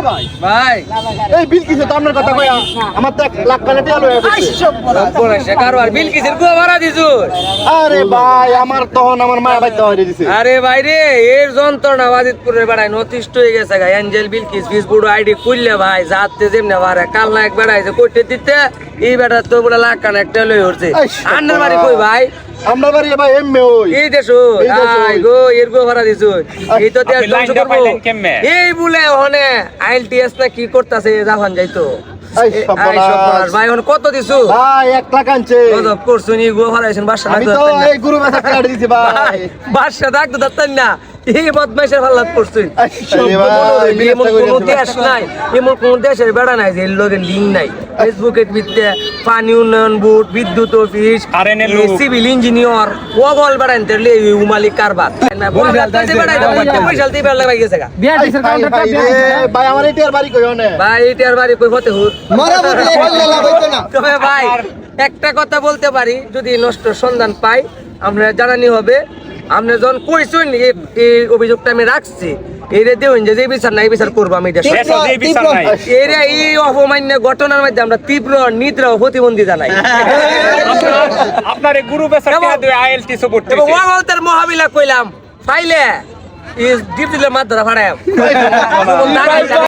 ভাই ভাই এই বিল কিসে তো আপনার কথা কইয়া আমার তো 1 লাখ টাকা টিয়া লয়ে গেছে পড়াশা কারবার বিল কিসের গো ভাড়া দিছু আরে ভাই আমার তখন আমার মা বাইতে হইরে দিছে আরে ভাই রে এর যন্ত্রণা বাজিতপুরে বেড়ায় নতিষ্ঠ হয়ে গেছে গা এঞ্জেল বিল কিস ফেসবুক আইডি খুললে ভাই যাতে যেমনে বারে কাল না এক বেড়াইছে কইতে দিতে এই বেটা তো পুরো লাখ কান একটা লই হচ্ছে আন্ডার বাড়ি কই ভাই আমরা বাড়ি ভাই এমএ ওই এই দেশো এই দেশো। আই গো এর গো ভাড়া দিছু এই তো দেশ ধ্বংস করবো এই বলে ওখানে আইএলটিএস না কি করতেছে জাপান যাইতো এই এই সর্বনাশ। সর্বনাশ ভাই এখন কত দিছু ভাই 1 লাখ আনছে গজব করছুনি গো ভাড়াইছেন বাসা আমি তো এই গুরু মাথা কাট দিছি ভাই বাসা ডাক দাঁতান না এই বদমাইশের হাল্লাত করছুন আরে ভাই এমন কোন দেশ নাই এমন কোন দেশের বেড়া নাই যে লোকের লিঙ্ক নাই ফেসবুকের ভিত্তিতে পানি উন্নয়ন বোর্ড বিদ্যুৎ অফিস সিভিল ইঞ্জিনিয়ার ওগল বেড়ান তেলে উমালি কারবার ভাই আমার এটির বাড়ি কইও না ভাই এটার বাড়ি কই হতে হুত মারা বদলে বললে লাভ হইতো না তবে ভাই একটা কথা বলতে পারি যদি নষ্ট সন্ধান পাই আমরা জানানি হবে আপনি যখন কইছেন এই অভিযোগটা আমি রাখছি এরে দেবেন যে বিচার নাই বিচার করবো আমি এরা এই অপমান্য ঘটনার মধ্যে আমরা তীব্র নিদ্রা ও প্রতিবন্ধী জানাই আপনার গুরু বেচার আইএলটি সাপোর্ট এবং ওয়াগলতার মহাবিলা কইলাম ফাইলে ইস ডিপ দিলে মাছ ধরা ফাড়ায়